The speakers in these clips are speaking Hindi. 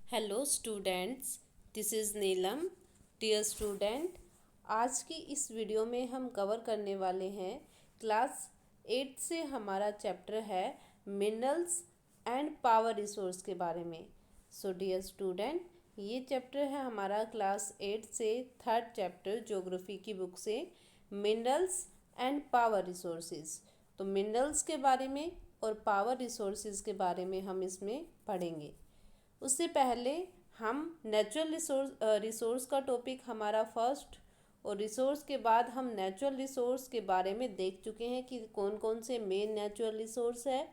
Hello students, this is Neelam. Dear student, आज की इस वीडियो में हम कवर करने वाले हैं क्लास 8 से हमारा चैप्टर है मिनरल्स एंड पावर रिसोर्स के बारे में। सो डियर स्टूडेंट, ये चैप्टर है हमारा क्लास 8 से थर्ड चैप्टर ज्योग्राफी की बुक से, मिनरल्स एंड पावर रिसोर्सेज। तो मिनरल्स के बारे में और पावर रिसोर्सेज के बारे में हम इसमें पढ़ेंगे। उससे पहले हम नेचुरल रिसोर्स का टॉपिक हमारा फर्स्ट, और रिसोर्स के बाद हम नेचुरल रिसोर्स के बारे में देख चुके हैं कि कौन कौन से मेन नेचुरल रिसोर्स है,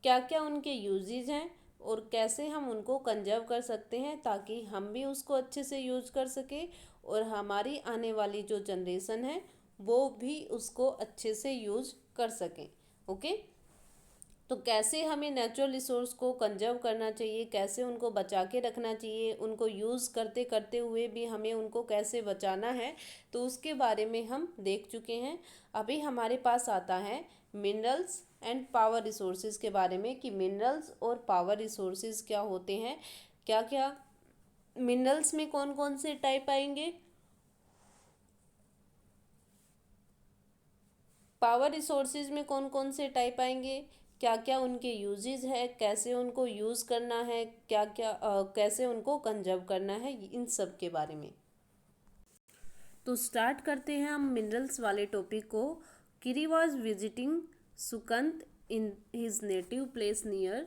क्या क्या उनके यूजेज हैं और कैसे हम उनको कंजर्व कर सकते हैं ताकि हम भी उसको अच्छे से यूज कर सके और हमारी आने वाली जो जनरेशन है वो भी उसको अच्छे से यूज कर सकें। ओके, तो कैसे हमें नेचुरल रिसोर्स को कंजर्व करना चाहिए, कैसे उनको बचा के रखना चाहिए, उनको यूज़ करते करते हुए भी हमें उनको कैसे बचाना है, तो उसके बारे में हम देख चुके हैं। अभी हमारे पास आता है मिनरल्स एंड पावर रिसोर्सेज के बारे में कि मिनरल्स और पावर रिसोर्सेज क्या होते हैं, क्या क्या मिनरल्स में कौन कौन से टाइप आएंगे, पावर रिसोर्सेज में कौन कौन से टाइप आएंगे, क्या क्या उनके यूजेस है, कैसे उनको यूज़ करना है, क्या क्या कैसे उनको कंजर्व करना है, इन सब के बारे में। तो स्टार्ट करते हैं हम मिनरल्स वाले टॉपिक को। किरी was visiting Sukant in his native place near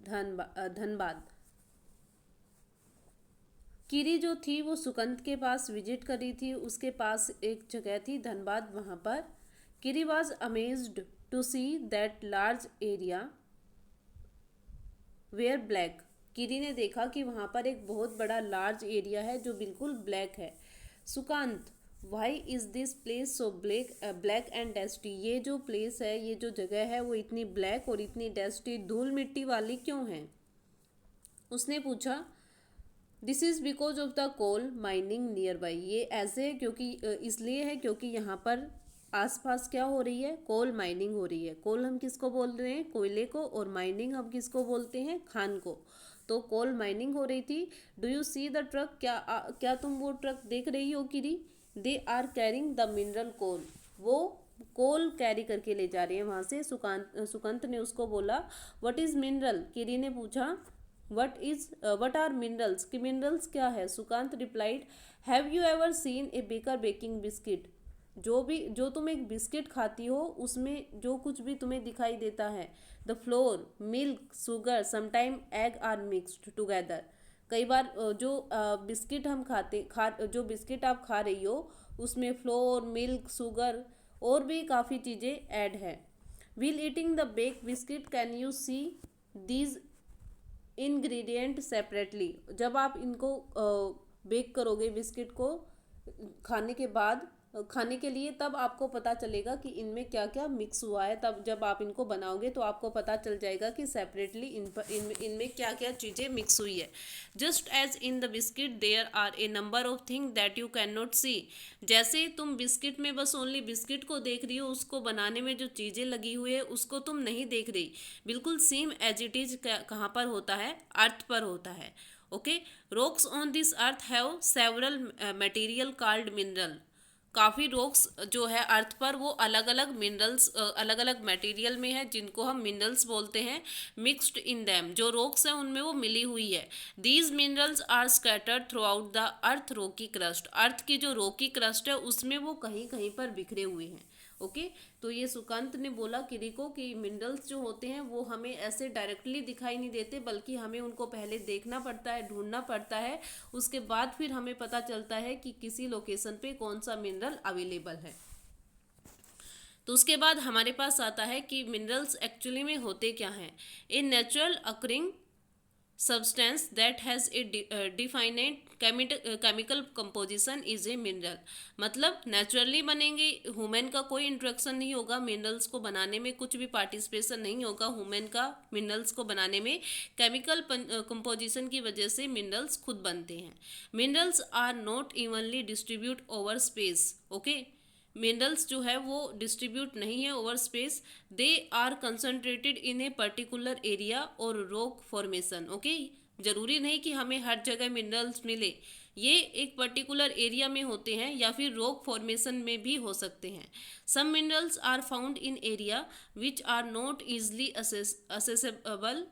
Dhanbad. किरी जो थी वो सुकंत के पास विजिट करी थी, उसके पास एक जगह थी धनबाद, वहाँ पर। Kiri was amazed to see that large area where black. Kiri ने देखा कि वहाँ पर एक बहुत बड़ा लार्ज एरिया है जो बिल्कुल ब्लैक है। Sukant, why is this place so black and dusty. ये जो प्लेस है, ये जो जगह है वो इतनी ब्लैक और इतनी डस्टी धूल मिट्टी वाली क्यों है। उसने पूछा। This is because of the coal mining near by. ये ऐसे है क्योंकि इसलिए है क्योंकि यहाँ पर आसपास क्या हो रही है, कोल माइनिंग हो रही है। कोल हम किसको बोल रहे हैं, कोयले को, और माइनिंग हम किसको बोलते हैं, खान को। तो कोल माइनिंग हो रही थी। Do you see the truck, क्या तुम वो ट्रक देख रही हो किरी। They are carrying the mineral coal. वो कोल कैरी करके ले जा रही है वहाँ से। सुकंत ने उसको बोला व्हाट इज़ मिनरल। किरी ने पूछा वट आर मिनरल्स, कि मिनरल्स क्या है। Sukant replied, have you ever seen a baker baking biscuit. जो तुम एक बिस्किट खाती हो उसमें जो कुछ भी तुम्हें दिखाई देता है, the flour, milk, sugar, sometime egg are mixed together. कई बार बिस्किट हम जो बिस्किट आप खा रही हो उसमें फ्लोर, मिल्क, शुगर और भी काफ़ी चीज़ें ऐड है। While eating the bake biscuit can you see these ingredient separately. जब आप इनको बेक करोगे बिस्किट को खाने के बाद, खाने के लिए, तब आपको पता चलेगा कि इनमें क्या क्या मिक्स हुआ है। तब जब आप इनको बनाओगे तो आपको पता चल जाएगा कि सेपरेटली इनमें क्या क्या चीज़ें मिक्स हुई है। Just as in the biscuit there are a number of thing that you can not see. जैसे तुम बिस्किट में बस ओनली बिस्किट को देख रही हो, उसको बनाने में जो चीज़ें लगी हुई है उसको तुम नहीं देख रही। बिल्कुल सेम एज इट इज कहाँ पर होता है, अर्थ पर होता है। Okay, rocks on this earth have several material called mineral. काफ़ी रॉक्स जो है अर्थ पर वो अलग अलग मिनरल्स, अलग अलग मटेरियल में है जिनको हम मिनरल्स बोलते हैं। मिक्सड इन दैम, जो रॉक्स हैं उनमें वो मिली हुई है। These minerals are scattered throughout the earth rocky crust. Earth की जो रॉकी क्रस्ट है उसमें वो कहीं कहीं पर बिखरे हुए हैं। ओके, तो ये सुकांत ने बोला किरी को कि मिनरल्स जो होते हैं वो हमें ऐसे डायरेक्टली दिखाई नहीं देते, बल्कि हमें उनको पहले देखना पड़ता है, ढूंढना पड़ता है, उसके बाद फिर हमें पता चलता है कि किसी लोकेशन पे कौन सा मिनरल अवेलेबल है। तो उसके बाद हमारे पास आता है कि मिनरल्स एक्चुअली में होते क्या हैं। A natural occurring substance that has a definite chemical composition is a mineral। मतलब नेचुरली बनेंगे, ह्यूमन का कोई इंट्रोडक्शन नहीं होगा मिनरल्स को बनाने में, कुछ भी पार्टिसिपेशन नहीं होगा ह्यूमन का मिनरल्स को बनाने में। केमिकल कंपोजिशन की वजह से मिनरल्स खुद बनते हैं। Minerals are not evenly distribute over space. Okay, minerals जो है वो डिस्ट्रीब्यूट नहीं है over space. They are concentrated in a particular area और रॉक फॉर्मेशन। ओके, जरूरी नहीं कि हमें हर जगह मिनरल्स मिले, ये एक पर्टिकुलर एरिया में होते हैं या फिर रॉक फॉर्मेशन में भी हो सकते हैं। Some minerals are found in area which are not easily accessible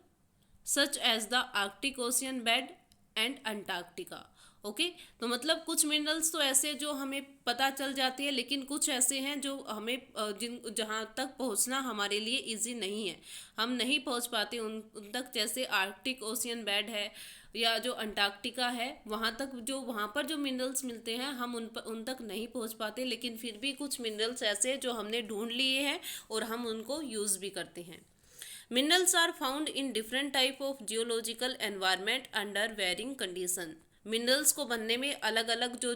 such as the Arctic ocean bed and Antarctica. Okay, तो मतलब कुछ मिनरल्स तो ऐसे जो हमें पता चल जाती है, लेकिन कुछ ऐसे हैं जो हमें जिन जहाँ तक पहुँचना हमारे लिए इजी नहीं है, हम नहीं पहुँच पाते उन तक। जैसे आर्कटिक ओशियन बेड है या जो अंटार्कटिका है, वहाँ तक जो वहाँ पर जो मिनरल्स मिलते हैं हम उन तक नहीं पहुँच पाते, लेकिन फिर भी कुछ मिनरल्स ऐसे जो हमने ढूंढ लिए हैं और हम उनको यूज़ भी करते हैं। Minerals are found in different type of geological environment under varying condition। Minerals को बनने में अलग अलग जो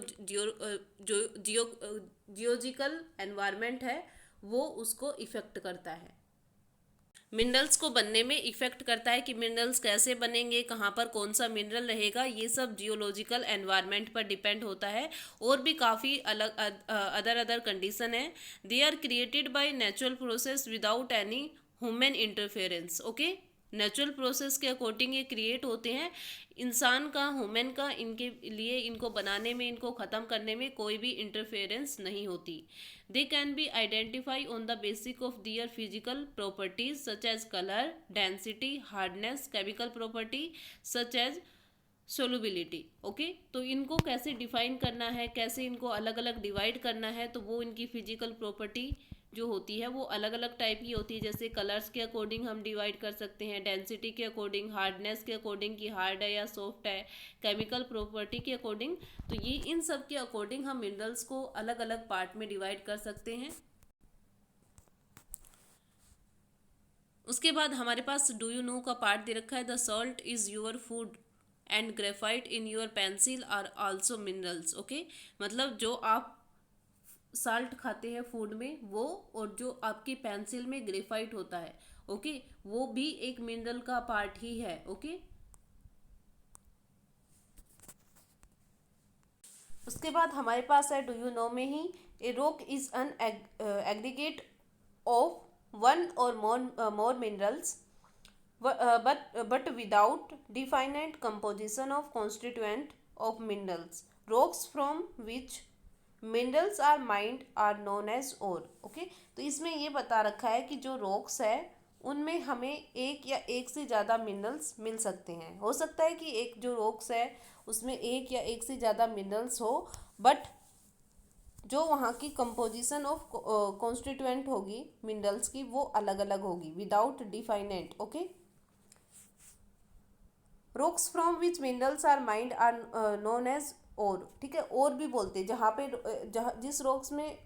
जियोलॉजिकल एनवायरनमेंट है वो उसको इफेक्ट करता है। मिनरल्स को बनने में इफेक्ट करता है कि मिनरल्स कैसे बनेंगे, कहाँ पर कौन सा मिनरल रहेगा, ये सब जियोलॉजिकल एनवायरनमेंट पर डिपेंड होता है। और भी काफ़ी अलग अदर अदर कंडीशन है। They are created by natural process without any human interference. Okay, natural process के अकॉर्डिंग ये क्रिएट होते हैं। इंसान का, ह्यूमन का इनके लिए, इनको बनाने में, इनको ख़त्म करने में कोई भी इंटरफेरेंस नहीं होती। They can be identify on the basic of their physical properties such as colour, density, hardness, chemical property such as solubility. Okay, तो इनको कैसे डिफाइन करना है, कैसे इनको अलग अलग डिवाइड करना है, तो वो इनकी फिजिकल प्रॉपर्टी जो होती है वो अलग अलग टाइप की होती है। जैसे कलर्स के अकॉर्डिंग हम डिवाइड कर सकते हैं, डेंसिटी के अकॉर्डिंग, हार्डनेस के अकॉर्डिंग कि हार्ड है या सॉफ्ट है, केमिकल प्रॉपर्टी के अकॉर्डिंग। तो ये इन सब के अकॉर्डिंग हम मिनरल्स को अलग अलग पार्ट में डिवाइड कर सकते हैं। उसके बाद हमारे पास डू यू नो का पार्ट दे रखा है। The salt is your food and graphite in your pencil are also minerals. Okay, मतलब जो आप साल्ट खाते हैं फूड में वो, और जो आपकी पेंसिल में ग्रेफाइट होता है, ओके, वो भी एक मिनरल का पार्ट ही है। ओके, उसके बाद हमारे पास है डू यू नो में ही, a rock is an aggregate of one or more minerals but without definite composition of constituent of minerals। rocks from which minerals are mined are known as ore। Okay, तो इसमें ये बता रखा है कि जो रॉक्स है उनमें हमें एक या एक से ज़्यादा मिनरल्स मिल सकते हैं। हो सकता है कि एक जो रॉक्स है उसमें एक या एक से ज़्यादा मिनरल्स हो, बट जो वहाँ की कंपोजिशन ऑफ कॉन्स्टिट्यूएंट होगी मिनरल्स की वो अलग अलग होगी, without definite. Okay, rocks from which minerals are mined are known as ore. ठीक है, और भी बोलते हैं जहाँ पे जिस रॉक्स में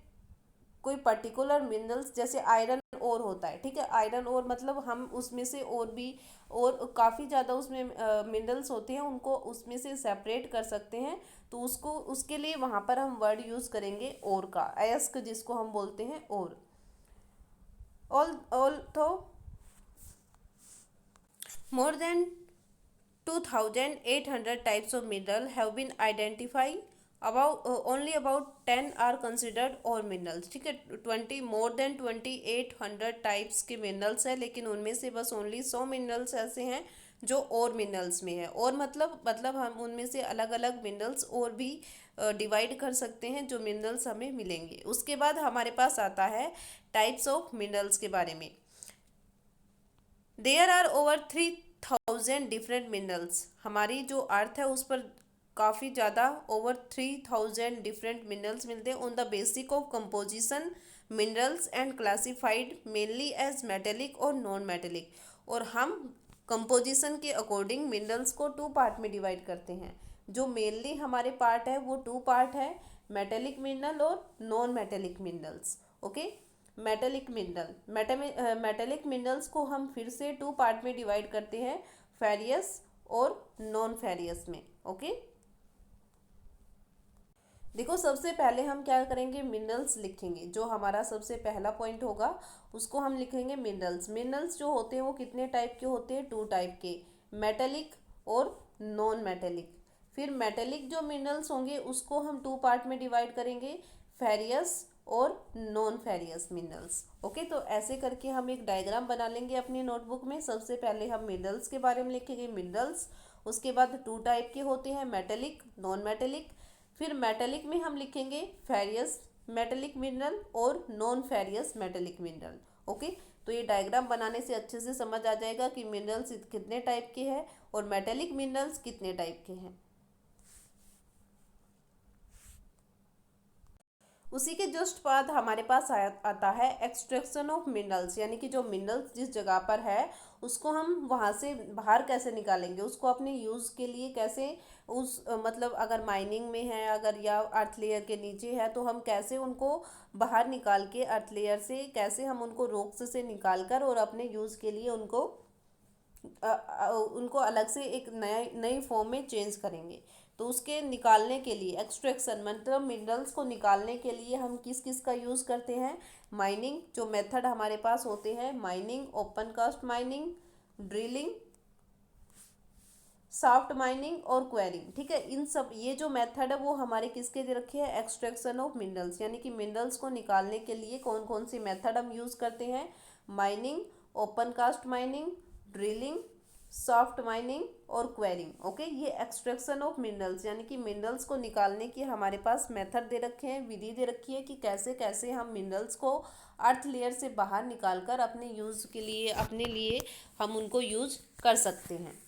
कोई पर्टिकुलर मिनरल्स, जैसे आयरन ओर होता है। ठीक है, आयरन ओर मतलब हम उसमें से और भी और काफ़ी ज़्यादा उसमें मिनरल्स होते हैं, उनको उसमें से सेपरेट कर सकते हैं। तो उसको, उसके लिए वहाँ पर हम वर्ड यूज़ करेंगे ओर का, अयस्क जिसको हम बोलते हैं ओर। ऑल तो more than 2800 types of mineral have been identified। about only about 10 are considered और minerals। ठीक है, 2800 टाइप्स के मिनरल्स है, लेकिन उनमें से बस ओनली 100 मिनरल्स ऐसे हैं जो और मिनरल्स में है। और मतलब हम उनमें से अलग अलग मिनरल्स और भी डिवाइड कर सकते हैं जो मिनरल्स हमें मिलेंगे। उसके बाद हमारे पास आता है टाइप्स ऑफ मिनरल्स के बारे में। There are over 3000 different minerals. हमारी जो अर्थ है उस पर काफ़ी ज़्यादा ओवर 3000 डिफरेंट मिनरल्स मिलते हैं। On the basic of composition minerals and classified mainly as metallic और नॉन मेटेलिक। और हम कंपोजिशन के अकॉर्डिंग मिनरल्स को 2 पार्ट में डिवाइड करते हैं। जो मेनली हमारे पार्ट है वो 2 पार्ट है, मेटेलिक मिनरल और non metallic minerals. Okay, metallic mineral, metallic minerals को हम फिर से 2 पार्ट में डिवाइड करते हैं, फेरियस और नॉन फेरियस में। ओके, देखो सबसे पहले हम क्या करेंगे, मिनरल्स लिखेंगे। जो हमारा सबसे पहला पॉइंट होगा उसको हम लिखेंगे मिनरल्स। मिनरल्स जो होते हैं वो कितने टाइप के होते हैं, 2 टाइप के, मेटेलिक और नॉन मेटेलिक। फिर मेटेलिक जो मिनरल्स होंगे उसको हम 2 पार्ट में डिवाइड करेंगे, फेरियस और नॉन फेरियस मिनरल्स। ओके, तो ऐसे करके हम एक डायग्राम बना लेंगे अपनी नोटबुक में। सबसे पहले हम मिनरल्स के बारे में लिखेंगे, मिनरल्स, उसके बाद 2 टाइप के होते हैं, मेटेलिक, नॉन मेटेलिक। फिर मेटेलिक में हम लिखेंगे फेरियस मेटेलिक मिनरल और non furious metallic mineral. Okay, तो ये डायग्राम बनाने से अच्छे से समझ आ जाएगा कि मिनरल्स कितने टाइप के हैं और मेटेलिक मिनरल्स कितने टाइप के हैं। उसी के जस्ट बाद हमारे पास आता है एक्सट्रैक्शन ऑफ मिनरल्स, यानी कि जो मिनरल्स जिस जगह पर है उसको हम वहाँ से बाहर कैसे निकालेंगे, उसको अपने यूज़ के लिए कैसे मतलब अगर माइनिंग में है अगर या अर्थ लेयर के नीचे है तो हम कैसे उनको बाहर निकाल के अर्थ लेयर से कैसे हम उनको रॉक्स से निकाल कर और अपने यूज़ के लिए उनको अलग से एक नई फॉर्म में चेंज करेंगे। तो उसके निकालने के लिए एक्सट्रैक्शन मतलब मिनरल्स को निकालने के लिए हम किस किस का यूज़ करते हैं, माइनिंग, जो मेथड हमारे पास होते हैं, mining, open cast mining, drilling, soft mining और क्वेरिंग। ठीक है, इन सब ये जो मेथड है वो हमारे किसके लिए रखे हैं, एक्सट्रैक्शन ऑफ मिनरल्स, यानी कि मिनरल्स को निकालने के लिए कौन कौन सी मेथड हम यूज़ करते हैं, mining, open cast mining, drilling, soft mining और क्वेरिंग। ओके, ये एक्सट्रैक्शन ऑफ मिनरल्स यानी कि मिनरल्स को निकालने की हमारे पास मेथड दे रखे हैं, विधि दे रखी है कि कैसे कैसे हम मिनरल्स को अर्थ लेयर से बाहर निकालकर अपने यूज़ के लिए अपने लिए हम उनको यूज कर सकते हैं।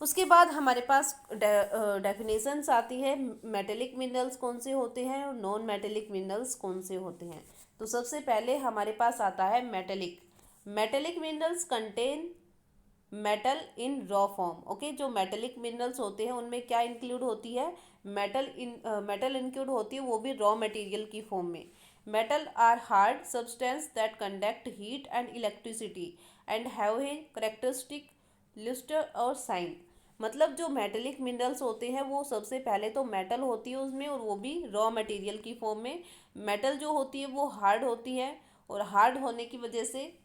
उसके बाद हमारे पास डेफिनेशंस आती है, मेटेलिक मिनरल्स कौन से होते हैं और नॉन मेटेलिक मिनरल्स कौन से होते हैं। तो सबसे पहले हमारे पास आता है metallic. Metallic minerals contain metal इन रॉ फॉर्म। ओके, जो मेटेलिक मिनरल्स होते हैं उनमें क्या इंक्लूड होती है, मेटल इंक्लूड होती है, वो भी रॉ मटेरियल की फॉर्म में। Metal are hard substance that conduct heat and electricity and have a characteristic lustre और साइन। मतलब जो मेटेलिक मिनरल्स होते हैं वो सबसे पहले तो मेटल होती है उसमें, और वो भी रॉ मटेरियल की फॉर्म में। मेटल जो होती है वो हार्ड होती है, और हार्ड होने की वजह से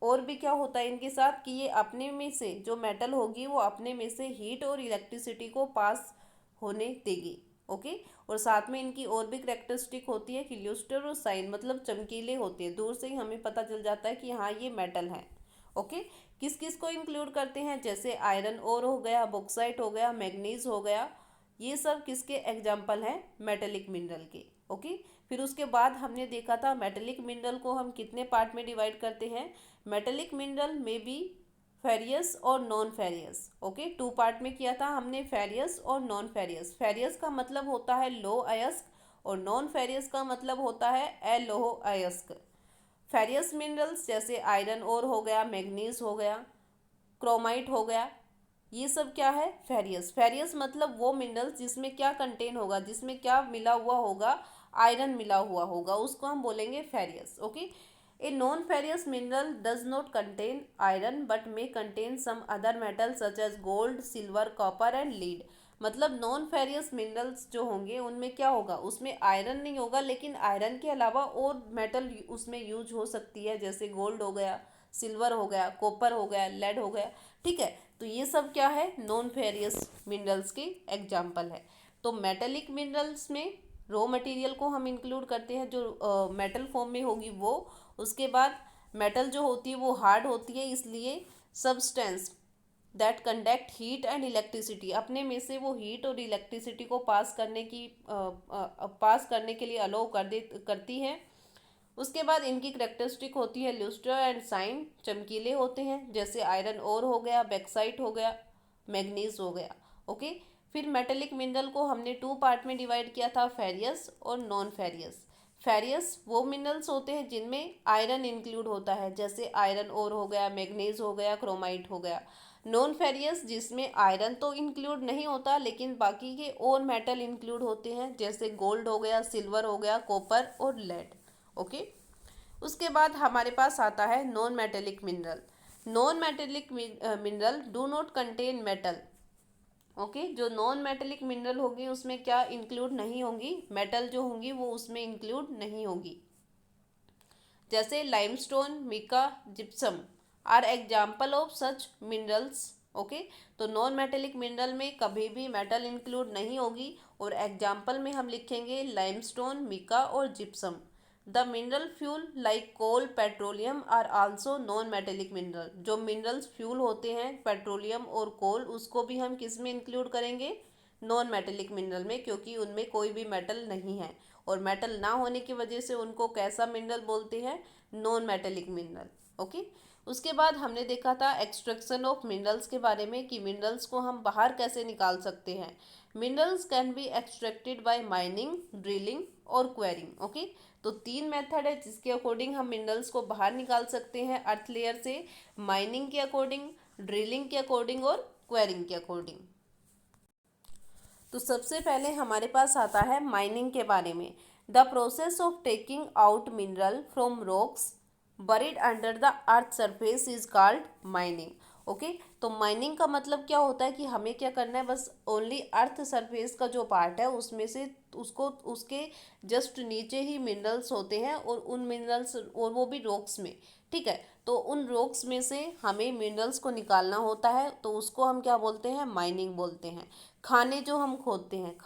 और भी क्या होता है इनके साथ कि ये अपने में से जो मेटल होगी वो अपने में से हीट और इलेक्ट्रिसिटी को पास होने देगी। ओके, और साथ में इनकी और भी करेक्टरिस्टिक होती है कि ल्यूस्टर और साइन, मतलब चमकीले होते हैं, दूर से ही हमें पता चल जाता है कि हाँ ये मेटल है। ओके, किस किस को इंक्लूड करते हैं, जैसे आयरन ओर हो गया, बॉक्साइट हो गया, मैग्नीज हो गया, ये सब किसके एग्जाम्पल हैं, मेटेलिक मिनरल के। ओके, फिर उसके बाद हमने देखा था मेटेलिक मिनरल को हम कितने पार्ट में डिवाइड करते हैं, मेटेलिक मिनरल में बी फेरियस और नॉन फेरियस। ओके, 2 पार्ट में किया था हमने, फेरियस और नॉन फेरियस। फेरियस का मतलब होता है लो अयस्क और नॉन फेरियस का मतलब होता है अलोह अयस्क। फेरियस मिनरल्स जैसे आयरन ओर हो गया, मैग्नीज हो गया, क्रोमाइट हो गया, ये सब क्या है, फेरियस। फेरियस मतलब वो मिनरल्स जिसमें क्या कंटेन होगा, जिसमें क्या मिला हुआ होगा, आयरन मिला हुआ होगा, उसको हम बोलेंगे ferrous. Okay, a non ferrous mineral does not contain iron but may contain some other metal such as gold, silver, copper and lead. मतलब नॉन फेरियस मिनरल्स जो होंगे उनमें क्या होगा, उसमें आयरन नहीं होगा, लेकिन आयरन के अलावा और मेटल उसमें यूज हो सकती है, जैसे गोल्ड हो गया, सिल्वर हो गया, कॉपर हो गया, लेड हो गया। ठीक है, तो ये सब क्या है, नॉन फेरियस मिनरल्स के एग्जाम्पल है। तो मेटेलिक मिनरल्स में रॉ मटेरियल को हम इंक्लूड करते हैं जो मेटल फॉर्म में होगी वो। उसके बाद मेटल जो होती है वो हार्ड होती है, इसलिए substance that conduct heat and electricity, अपने में से वो हीट और इलेक्ट्रिसिटी को पास करने के लिए अलाउ करती है। उसके बाद इनकी करेक्टरिस्टिक होती है ल्यूस्टर एंड साइन, चमकीले होते हैं, जैसे आयरन ओर हो गया, बैक्साइट हो गया, मैग्नीज हो गया। ओके, फिर मेटेलिक मिनरल को हमने 2 पार्ट में डिवाइड किया था, फेरियस और नॉन फेरियस। फेरियस वो मिनरल्स होते हैं जिनमें आयरन इंक्लूड होता है, जैसे आयरन ओर हो गया, मैग्नीज हो गया, क्रोमाइट हो गया। नॉन फेरियस जिसमें आयरन तो इंक्लूड नहीं होता लेकिन बाकी के और मेटल इंक्लूड होते हैं, जैसे गोल्ड हो गया, सिल्वर हो गया, कॉपर और लेड। ओके, उसके बाद हमारे पास आता है non metallic mineral. Non metallic mineral do not contain metal. Okay, जो नॉन मेटेलिक मिनरल होगी उसमें क्या इंक्लूड नहीं होंगी, मेटल जो होंगी वो उसमें इंक्लूड नहीं होगी, जैसे limestone, mica, gypsum are example of such minerals. Okay, तो नॉन मेटेलिक मिनरल में कभी भी मेटल इंक्लूड नहीं होगी, और एग्जाम्पल में हम लिखेंगे लाइमस्टोन, मिका और gypsum. The mineral fuel like coal petroleum are also non metallic mineral. जो मिनरल्स फ्यूल होते हैं पेट्रोलियम और कोल, उसको भी हम किस में इंक्लूड करेंगे? नॉन मेटेलिक मिनरल में, क्योंकि उनमें कोई भी मेटल नहीं है और मेटल ना होने की वजह से उनको कैसा मिनरल बोलते हैं? Non metallic mineral. ओके। उसके बाद हमने देखा था एक्सट्रैक्शन ऑफ मिनरल्स के बारे में कि मिनरल्स को हम बाहर कैसे निकाल सकते हैं। Minerals can be extracted bye mining, drilling और क्वेरिंग। ओके। तो 3 मेथड है जिसके अकॉर्डिंग हम मिनरल्स को बाहर निकाल सकते हैं अर्थ लेयर से, माइनिंग के अकॉर्डिंग, ड्रिलिंग के अकॉर्डिंग और क्वेरिंग के अकॉर्डिंग। तो सबसे पहले हमारे पास आता है माइनिंग के बारे में। The process of taking out mineral from rocks buried under the earth surface is called mining. Okay. तो माइनिंग का मतलब क्या होता है कि हमें क्या करना है, बस ओनली अर्थ सरफेस का जो पार्ट है उसमें से उसको उसके जस्ट नीचे ही मिनरल्स होते हैं और उन मिनरल्स, और वो भी रॉक्स में, ठीक है। तो उन रॉक्स में से हमें मिनरल्स को निकालना होता है, तो उसको हम क्या बोलते हैं? माइनिंग बोलते हैं। खाने जो हम खोदते हैं,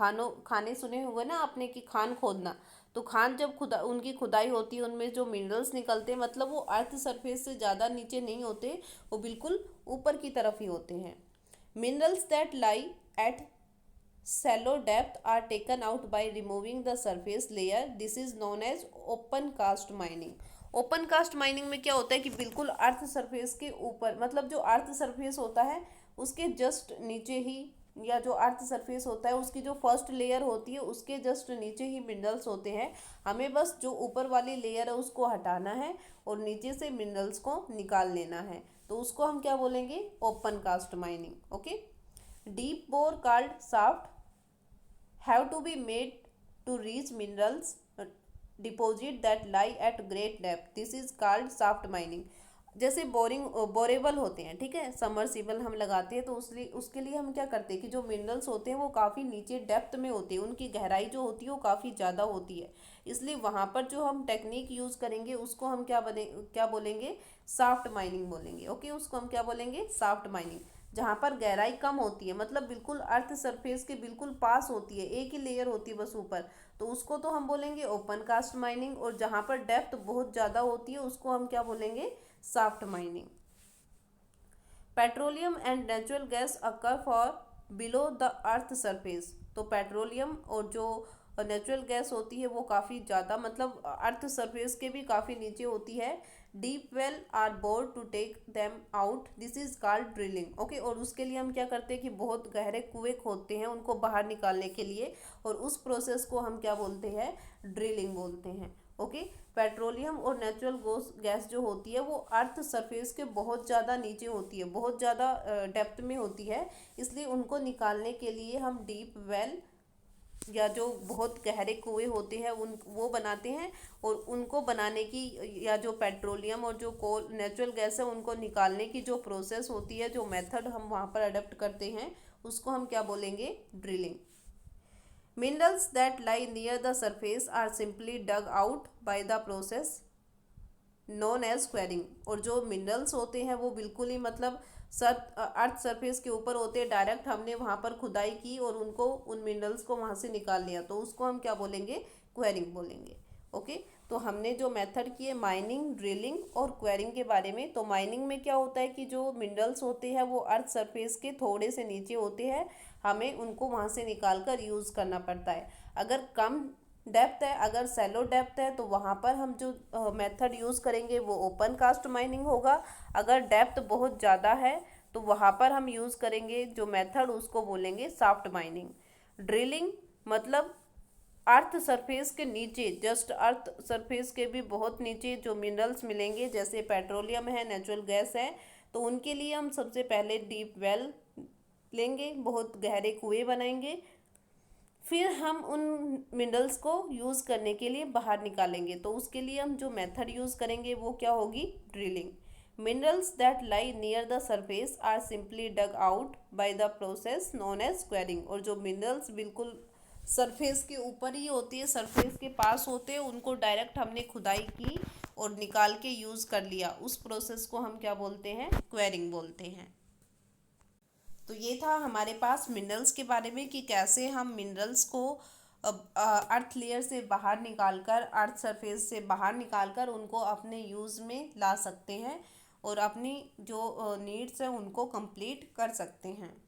खाने सुने हुए ना आपने कि खान खोदना, तो खान जब उनकी खुदाई होती है, उनमें जो मिनरल्स निकलते हैं, मतलब वो अर्थ सरफेस से ज़्यादा नीचे नहीं होते, वो बिल्कुल ऊपर की तरफ ही होते हैं। Minerals that lie at shallow depth are taken out by removing the surface layer. This is known as open cast mining. Open cast mining में क्या होता है कि बिल्कुल अर्थ सरफेस के ऊपर, मतलब जो अर्थ सरफेस होता है उसके जस्ट नीचे ही, या जो अर्थ सरफेस होता है उसकी जो फर्स्ट लेयर होती है उसके जस्ट नीचे ही मिनरल्स होते हैं। हमें बस जो ऊपर वाली लेयर है उसको हटाना है और नीचे से मिनरल्स को निकाल लेना है, तो उसको हम क्या बोलेंगे? Open cast mining. Okay. Deep bore called shaft have to be made to reach minerals deposit that lie at great depth. This is called shaft mining. जैसे बोरेबल होते हैं, ठीक है, समरसीबल हम लगाते हैं, तो उसके लिए हम क्या करते हैं कि जो मिनरल्स होते हैं वो काफ़ी नीचे डेप्थ में होते हैं, उनकी गहराई जो होती है वो काफ़ी ज़्यादा होती है, इसलिए वहाँ पर जो हम टेक्निक यूज़ करेंगे उसको हम क्या बोलेंगे? शाफ्ट माइनिंग बोलेंगे। ओके। उसको हम क्या बोलेंगे? Shaft mining. जहाँ पर गहराई कम होती है, मतलब बिल्कुल अर्थ सरफेस के बिल्कुल पास होती है, एक ही लेयर होती है बस ऊपर, तो उसको तो हम बोलेंगे ओपन कास्ट माइनिंग। और जहाँ पर डेप्थ बहुत ज़्यादा होती है उसको हम क्या बोलेंगे? Shaft mining. Petroleum and natural gas occur for below the earth surface. तो पेट्रोलियम और जो नेचुरल गैस होती है वो काफ़ी ज़्यादा, मतलब अर्थ सरफेस के भी काफ़ी नीचे होती है। Deep well are bored to take them out, this is called drilling. Okay. और उसके लिए हम क्या करते हैं कि बहुत गहरे कुएं खोदते हैं उनको बाहर निकालने के लिए, और उस प्रोसेस को हम क्या बोलते हैं? ड्रिलिंग बोलते हैं। ओके। पेट्रोलियम और नेचुरल गैस जो होती है वो अर्थ सरफेस के बहुत ज़्यादा नीचे होती है, बहुत ज़्यादा डेप्थ में होती है, इसलिए उनको निकालने के लिए हम डीप वेल या जो बहुत गहरे कुएं होते हैं वो बनाते हैं, और उनको बनाने की, या जो पेट्रोलियम और जो कोल नेचुरल गैस है उनको निकालने की जो प्रोसेस होती है, जो मेथड हम वहाँ पर अडॉप्ट करते हैं, उसको हम क्या बोलेंगे? Drilling. Minerals that lie near the surface are simply dug out by the process known as quarrying. और जो मिनरल्स होते हैं वो बिल्कुल ही, मतलब अर्थ सरफेस के ऊपर होते हैं, डायरेक्ट हमने वहाँ पर खुदाई की और उन मिनरल्स को वहाँ से निकाल लिया, तो उसको हम क्या बोलेंगे? क्वेरिंग बोलेंगे। ओके। तो हमने जो मेथड किए माइनिंग, ड्रिलिंग और क्वेरिंग के बारे में। तो माइनिंग में क्या होता है कि जो मिनरल्स होते हैं वो अर्थ सरफेस के थोड़े से नीचे होते हैं, हमें उनको वहाँ से निकाल कर यूज़ करना पड़ता है। अगर कम डेप्थ है, अगर सेलो डेप्थ है, तो वहाँ पर हम जो मेथड यूज़ करेंगे वो ओपन कास्ट माइनिंग होगा। अगर डेप्थ बहुत ज़्यादा है तो वहाँ पर हम यूज़ करेंगे जो मेथड, उसको बोलेंगे शाफ्ट माइनिंग। ड्रिलिंग मतलब अर्थ सरफेस के नीचे, जस्ट अर्थ सरफेस के भी बहुत नीचे जो मिनरल्स मिलेंगे, जैसे पेट्रोलियम है, नेचुरल गैस है, तो उनके लिए हम सबसे पहले डीप वेल लेंगे, बहुत गहरे कुएं बनाएंगे, फिर हम उन मिनरल्स को यूज़ करने के लिए बाहर निकालेंगे। तो उसके लिए हम जो मेथड यूज़ करेंगे वो क्या होगी? Drilling. Minerals that lie near the surface are simply dug out by the process known as quarrying. और जो मिनरल्स बिल्कुल सरफेस के ऊपर ही होती है, सरफेस के पास होते हैं, उनको डायरेक्ट हमने खुदाई की और निकाल के यूज़ कर लिया, उस प्रोसेस को हम क्या बोलते हैं? क्वेरिंग बोलते हैं। तो ये था हमारे पास मिनरल्स के बारे में कि कैसे हम मिनरल्स को अर्थ लेयर से बाहर निकालकर, अर्थ सरफेस से बाहर निकालकर उनको अपने यूज़ में ला सकते हैं और अपनी जो नीड्स हैं उनको कंप्लीट कर सकते हैं।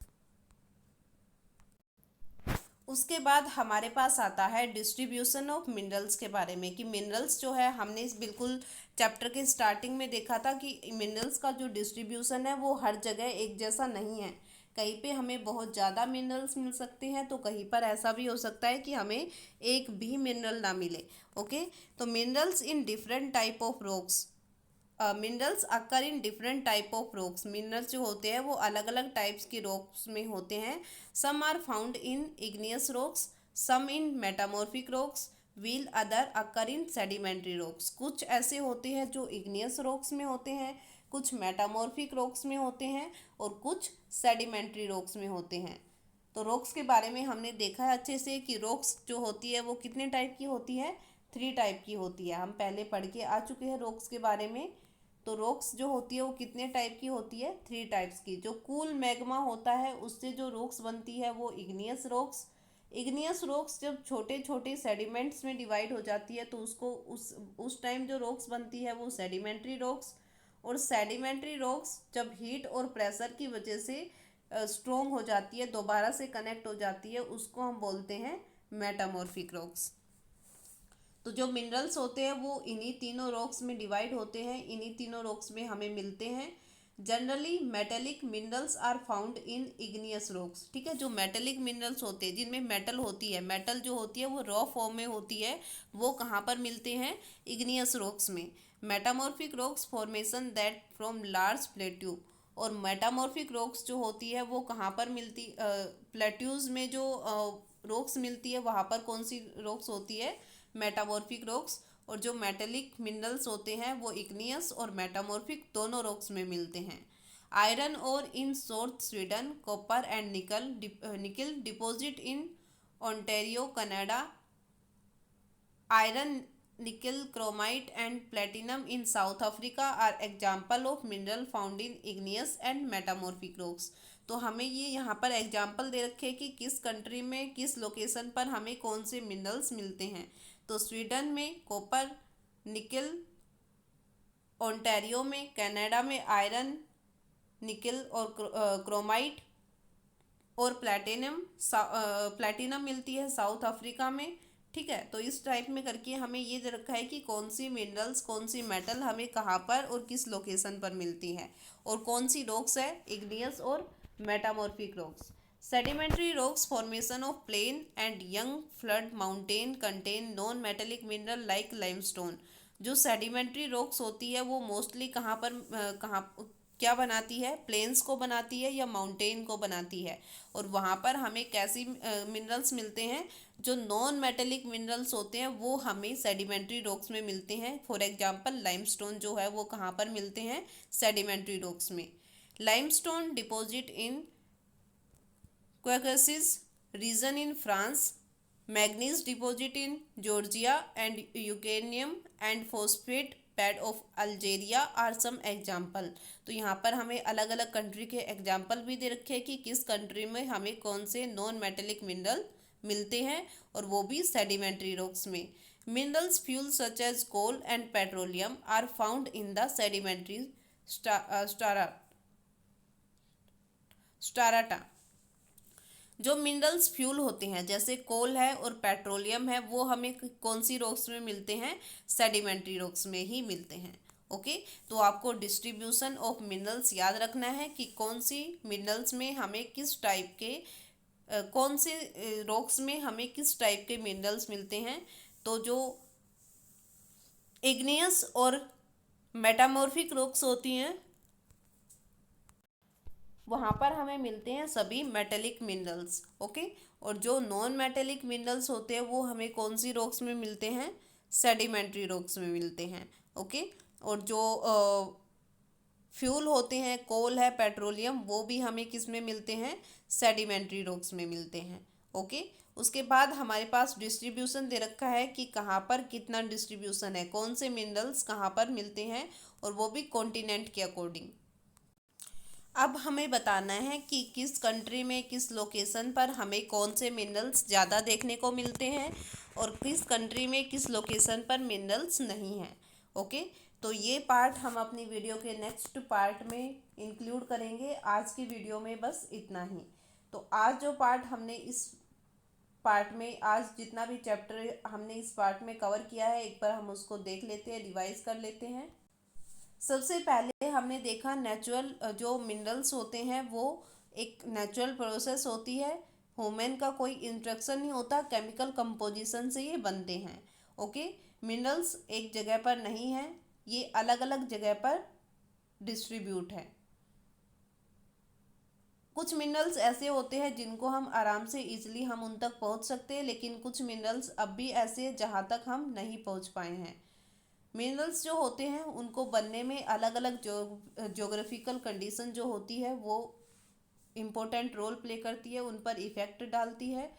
उसके बाद हमारे पास आता है डिस्ट्रीब्यूशन ऑफ मिनरल्स के बारे में, कि मिनरल्स जो है हमने इस बिल्कुल चैप्टर के स्टार्टिंग में देखा था कि मिनरल्स का जो डिस्ट्रीब्यूशन है वो हर जगह एक जैसा नहीं है। कहीं पे हमें बहुत ज़्यादा मिनरल्स मिल सकते हैं तो कहीं पर ऐसा भी हो सकता है कि हमें एक भी मिनरल ना मिले। ओके, तो minerals in different type of rocks, minerals occur in different type of rocks, minerals जो होते हैं वो अलग अलग टाइप्स की रॉक्स में होते हैं। Some are found in igneous rocks, some in metamorphic rocks, while other occur in sedimentary rocks. कुछ ऐसे होते हैं जो इग्नियस रॉक्स में होते हैं, कुछ मेटामॉर्फिक रॉक्स में होते हैं और कुछ सेडिमेंट्री रॉक्स में होते हैं। तो रॉक्स के बारे में हमने देखा है अच्छे से कि रॉक्स जो होती है वो कितने टाइप की होती है, 3 टाइप की होती है। हम पहले पढ़ के आ चुके हैं रॉक्स के बारे में। तो रॉक्स जो होती है वो कितने टाइप की होती है, 3 टाइप्स की। जो कूल मैग्मा होता है उससे जो रॉक्स बनती है वो इग्नियस रॉक्स। इग्नियस रॉक्स जब छोटे छोटे सेडिमेंट्स में डिवाइड हो जाती है तो उसको उस टाइम जो रॉक्स बनती है वो सेडिमेंट्री रॉक्स। और सेडिमेंट्री रॉक्स जब हीट और प्रेशर की वजह से स्ट्रोंग हो जाती है, दोबारा से कनेक्ट हो जाती है, उसको हम बोलते हैं मेटामॉर्फिक रॉक्स। तो जो मिनरल्स होते हैं वो इन्हीं तीनों रॉक्स में डिवाइड होते हैं, इन्हीं तीनों रॉक्स में हमें मिलते हैं। Generally metallic minerals are found in igneous rocks. ठीक है, जो मेटेलिक मिनरल्स होते हैं जिनमें मेटल होती है, मेटल जो होती है वो रॉ फॉर्म में होती है, वो कहाँ पर मिलते हैं, इग्नियस रॉक्स में। Metamorphic rocks formation that from large plateau, और मेटामॉर्फिक रॉक्स जो होती है वो कहाँ पर मिलती, प्लेट्यूज में जो रॉक्स मिलती है वहाँ पर कौन सी रॉक्स होती है, मेटामॉर्फिक रॉक्स। और जो मेटेलिक मिनरल्स होते हैं वो इग्नियस और मेटामॉर्फिक दोनों रॉक्स में मिलते हैं। Iron ore in south Sweden, copper and nickel deposit in Ontario Canada, iron, nickel, chromite and platinum in south Africa are example of mineral found in igneous and metamorphic rocks. तो हमें ये यहाँ पर एग्जाम्पल दे रखे हैं कि किस कंट्री में किस लोकेशन पर हमें कौन से मिनरल्स मिलते हैं। तो स्वीडन में कॉपर, निकल, ओंटारियो में, कनाडा में आयरन, निकल और क्रोमाइट और प्लैटिनम मिलती है साउथ अफ्रीका में। ठीक है, तो इस टाइप में करके हमें ये दे रखा है कि कौन सी मिनरल्स, कौन सी मेटल हमें कहाँ पर और किस लोकेशन पर मिलती है, और कौन सी रॉक्स है, इग्नियस और metamorphic rocks. Sedimentary rocks formation of plain and young fold mountain contain non metallic mineral like limestone. जो सेडिमेंट्री रॉक्स होती है वो मोस्टली कहाँ पर क्या बनाती है, प्लेन्स को बनाती है या माउंटेन को बनाती है। और वहाँ पर हमें कैसी मिनरल्स मिलते हैं, जो नॉन मेटेलिक मिनरल्स होते हैं वो हमें सेडिमेंट्री रॉक्स में मिलते हैं। फॉर एग्जांपल लाइमस्टोन जो है वो कहाँ पर मिलते हैं, सेडिमेंट्री रॉक्स में। Limestone deposit in Caucasus region in France, manganese deposit in Georgia and uranium and phosphate pad of Algeria are some example. तो यहाँ पर हमें अलग अलग कंट्री के एग्जाम्पल भी दे रखे हैं कि किस कंट्री में हमें कौन से नॉन मेटेलिक मिनरल मिलते हैं, और वो भी सेडिमेंट्री रॉक्स में। Minerals fuel such as coal and petroleum are found in the sedimentary strata. जो मिनरल्स फ्यूल होते हैं जैसे कोल है और पेट्रोलियम है वो हमें कौन सी रॉक्स में मिलते हैं, सेडिमेंट्री रॉक्स में ही मिलते हैं। ओके, तो आपको डिस्ट्रीब्यूशन ऑफ मिनरल्स याद रखना है कि कौन सी मिनरल्स में हमें किस टाइप के कौन से रॉक्स में हमें किस टाइप के मिनरल्स मिलते हैं। तो जो इग्नियस और मेटामॉर्फिक रॉक्स होती हैं वहाँ पर हमें मिलते हैं सभी मेटेलिक मिनरल्स। ओके, और जो नॉन मेटेलिक मिनरल्स होते हैं वो हमें कौन सी रॉक्स में मिलते हैं, सेडिमेंट्री रॉक्स में मिलते हैं। ओके, और जो फ्यूल होते हैं, कोल है, पेट्रोलियम, वो भी हमें किस में मिलते हैं, सेडिमेंट्री रॉक्स में मिलते हैं। ओके, उसके बाद हमारे पास डिस्ट्रीब्यूशन दे रखा है कि कहाँ पर कितना डिस्ट्रीब्यूशन है, कौन से मिनरल्स कहाँ पर मिलते हैं, और वो भी कॉन्टिनेंट के अकॉर्डिंग। अब हमें बताना है कि किस कंट्री में किस लोकेशन पर हमें कौन से मिनरल्स ज़्यादा देखने को मिलते हैं और किस कंट्री में किस लोकेशन पर मिनरल्स नहीं हैं। ओके, तो ये पार्ट हम अपनी वीडियो के नेक्स्ट पार्ट में इंक्लूड करेंगे। आज की वीडियो में बस इतना ही। तो आज जो पार्ट हमने इस पार्ट में, आज जितना भी चैप्टर हमने इस पार्ट में कवर किया है, एक बार हम उसको देख लेते हैं, रिवाइज कर लेते हैं। सबसे पहले हमने देखा नेचुरल जो मिनरल्स होते हैं वो एक नेचुरल प्रोसेस होती है, ह्यूमन का कोई इंस्ट्रक्शन नहीं होता, केमिकल कंपोजिशन से ये बनते हैं। ओके, मिनरल्स एक जगह पर नहीं है, ये अलग अलग जगह पर डिस्ट्रीब्यूट है। कुछ मिनरल्स ऐसे होते हैं जिनको हम आराम से इजीली हम उन तक पहुंच सकते हैं, लेकिन कुछ मिनरल्स अब भी ऐसे हैं जहां तक हम नहीं पहुंच पाए हैं। मिनरल्स जो होते हैं उनको बनने में अलग अलग ज्योग्राफिकल कंडीशन जो होती है वो इम्पोर्टेंट रोल प्ले करती है, उन पर इफेक्ट डालती है।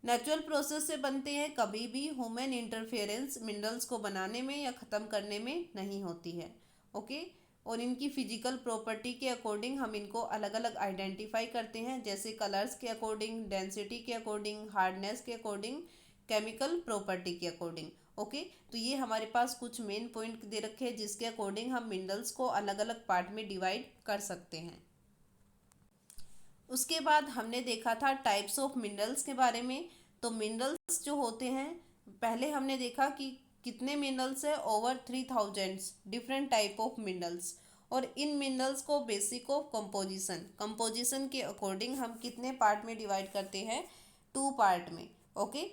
नेचुरल प्रोसेस से बनते हैं, कभी भी ह्यूमन इंटरफेरेंस मिनरल्स को बनाने में या ख़त्म करने में नहीं होती है। ओके, और इनकी फिजिकल प्रॉपर्टी के अकॉर्डिंग हम इनको अलग अलग आइडेंटिफाई करते हैं, जैसे कलर्स के अकॉर्डिंग, डेंसिटी के अकॉर्डिंग, हार्डनेस के अकॉर्डिंग, केमिकल प्रॉपर्टी के अकॉर्डिंग। ओके, तो ये हमारे पास कुछ मेन पॉइंट दे रखे हैं जिसके अकॉर्डिंग हम मिनरल्स को अलग अलग पार्ट में डिवाइड कर सकते हैं। उसके बाद हमने देखा था टाइप्स ऑफ मिनरल्स के बारे में। तो मिनरल्स जो होते हैं, पहले हमने देखा कि कितने मिनरल्स है, over 3000 different type of minerals. और इन मिनरल्स को बेसिक ऑफ कंपोजिशन के अकॉर्डिंग हम कितने पार्ट में डिवाइड करते हैं, 2 पार्ट में। ओके,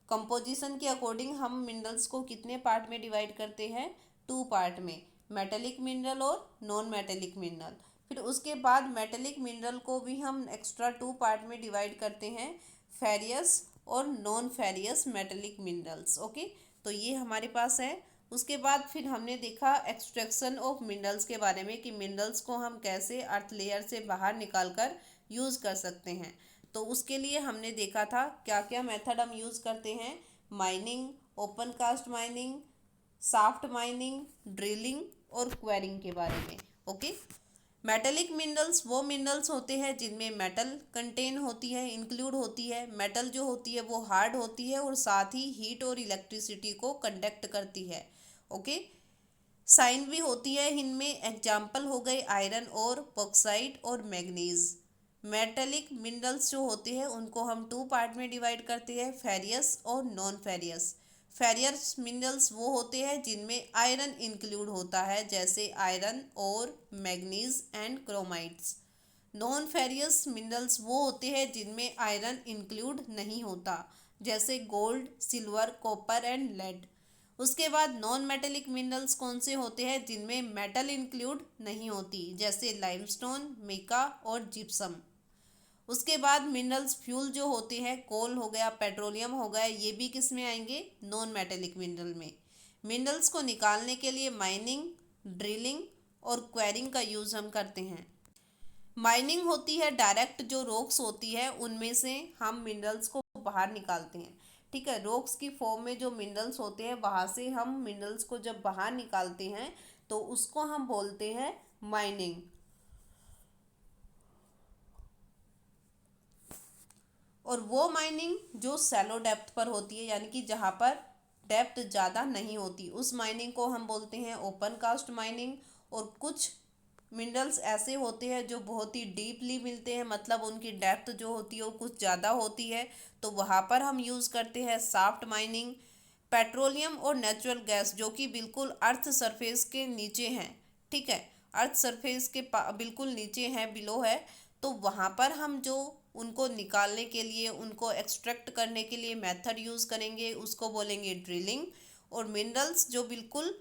कंपोजिशन के अकॉर्डिंग हम मिनरल्स को कितने पार्ट में डिवाइड करते हैं, 2 पार्ट में, मेटेलिक मिनरल और नॉन मेटेलिक मिनरल। फिर उसके बाद मेटेलिक मिनरल को भी हम एक्स्ट्रा 2 पार्ट में डिवाइड करते हैं, फेरियस और non furious metallic minerals. Okay, तो ये हमारे पास है। उसके बाद फिर हमने देखा एक्सट्रैक्शन ऑफ मिनरल्स के बारे में कि मिनरल्स को हम कैसे अर्थ लेयर से बाहर निकाल कर यूज़ कर सकते हैं। तो उसके लिए हमने देखा था क्या क्या मेथड हम यूज़ करते हैं, mining, open cast mining, shaft mining, drilling और क्वेरिंग के बारे में। ओके, मेटेलिक मिनरल्स वो मिनरल्स होते हैं जिनमें मेटल कंटेन होती है, इंक्लूड होती है। मेटल जो होती है वो हार्ड होती है और साथ ही हीट और इलेक्ट्रिसिटी को कंडक्ट करती है। ओके, साइन भी होती है इनमें, एग्जाम्पल हो गए आयरन और बॉक्साइट और मैग्नीज। मेटेलिक मिनरल्स जो होते हैं उनको हम 2 पार्ट में डिवाइड करते हैं, फेरियस और नॉन फेरियस। फेरियस मिनरल्स वो होते हैं जिनमें आयरन इंक्लूड होता है, जैसे आयरन और manganese and chromites. Non ferrous minerals वो होते हैं जिनमें आयरन इंक्लूड नहीं होता, जैसे gold, silver, copper and lead. उसके बाद नॉन मेटेलिक मिनरल्स कौन से होते हैं जिनमें मेटल इंक्लूड नहीं होती, जैसे लाइमस्टोन, मिका और जिप्सम। उसके बाद मिनरल्स फ्यूल जो होते हैं, कोल हो गया, पेट्रोलियम हो गया, ये भी किस में आएंगे, नॉन मेटेलिक मिनरल में। मिनरल्स को निकालने के लिए माइनिंग, ड्रिलिंग और क्वेरिंग का यूज़ हम करते हैं। माइनिंग होती है डायरेक्ट, जो रॉक्स होती है उनमें से हम मिनरल्स को बाहर निकालते हैं। ठीक है, रॉक्स की फॉर्म में जो मिनरल्स होते हैं वहाँ से हम मिनरल्स को जब बाहर निकालते हैं तो उसको हम बोलते हैं माइनिंग। और वो माइनिंग जो सैलो डेप्थ पर होती है, यानी कि जहाँ पर डेप्थ ज़्यादा नहीं होती, उस माइनिंग को हम बोलते हैं ओपन कास्ट माइनिंग। और कुछ मिनरल्स ऐसे होते हैं जो बहुत ही डीपली मिलते हैं, मतलब उनकी डेप्थ जो होती है वो कुछ ज़्यादा होती है, तो वहाँ पर हम यूज़ करते हैं साफ्ट माइनिंग। पेट्रोलियम और नेचुरल गैस जो कि बिल्कुल अर्थ सरफेस के नीचे हैं, ठीक है, अर्थ सरफेस के बिल्कुल नीचे हैं, बिलो है, तो वहाँ पर हम जो उनको निकालने के लिए, उनको एक्सट्रैक्ट करने के लिए मेथड यूज़ करेंगे, उसको बोलेंगे ड्रिलिंग। और मिनरल्स जो बिल्कुल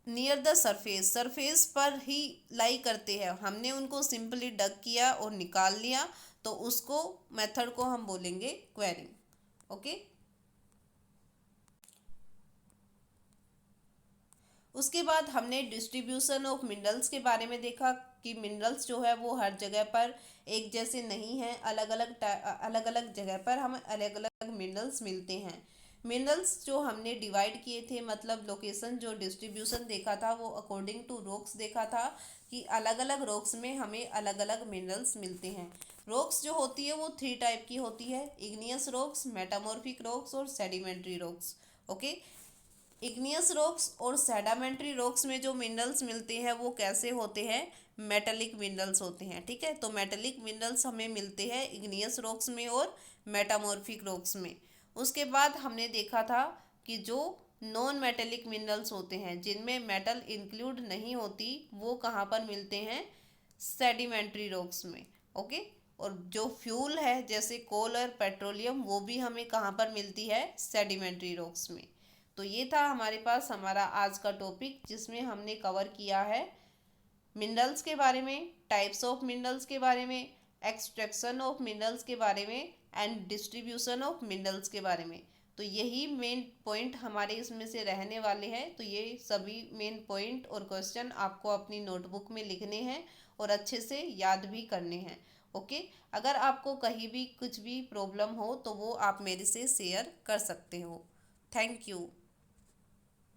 नियर द सरफेस पर ही लाई करते हैं, हमने उनको सिंपली डग किया और निकाल लिया, तो उसको मेथड को हम बोलेंगे क्वेरिंग। ओके, उसके बाद हमने डिस्ट्रीब्यूशन ऑफ मिनरल्स के बारे में देखा कि मिनरल्स जो है वो हर जगह पर एक जैसे नहीं हैं, अलग अलग जगह पर हमें अलग अलग मिनरल्स मिलते हैं। मिनरल्स जो हमने डिवाइड किए थे, मतलब लोकेशन जो डिस्ट्रीब्यूशन देखा था वो अकॉर्डिंग टू रॉक्स देखा था कि अलग अलग रॉक्स में हमें अलग अलग मिनरल्स मिलते हैं। रॉक्स जो होती है वो 3 टाइप की होती है, इग्नियस रॉक्स, मेटामॉर्फिक रॉक्स और sedimentary rocks. Okay, igneous rocks और सेडामेंट्री रॉक्स में जो मिनरल्स मिलते हैं वो कैसे होते हैं, मेटेलिक मिनरल्स होते हैं। ठीक है, तो मेटेलिक मिनरल्स हमें मिलते हैं इग्नियस रॉक्स में और मेटामॉर्फिक रॉक्स में। उसके बाद हमने देखा था कि जो नॉन मेटेलिक मिनरल्स होते हैं जिनमें मेटल इंक्लूड नहीं होती, वो कहाँ पर मिलते हैं, सेडिमेंट्री रॉक्स में। ओके, और जो फ्यूल है जैसे कोल और पेट्रोलियम, वो भी हमें कहाँ पर मिलती है, सेडिमेंट्री रॉक्स में। तो ये था हमारे पास हमारा आज का टॉपिक, जिसमें हमने कवर किया है मिनरल्स के बारे में, टाइप्स ऑफ मिनरल्स के बारे में, एक्सट्रैक्शन ऑफ मिनरल्स के बारे में एंड डिस्ट्रीब्यूशन ऑफ मिनरल्स के बारे में। तो यही मेन पॉइंट हमारे इसमें से रहने वाले हैं। तो ये सभी मेन पॉइंट और क्वेश्चन आपको अपनी नोटबुक में लिखने हैं और अच्छे से याद भी करने हैं। ओके, अगर आपको कहीं भी कुछ भी प्रॉब्लम हो तो वो आप मेरे से शेयर कर सकते हो। Thank you.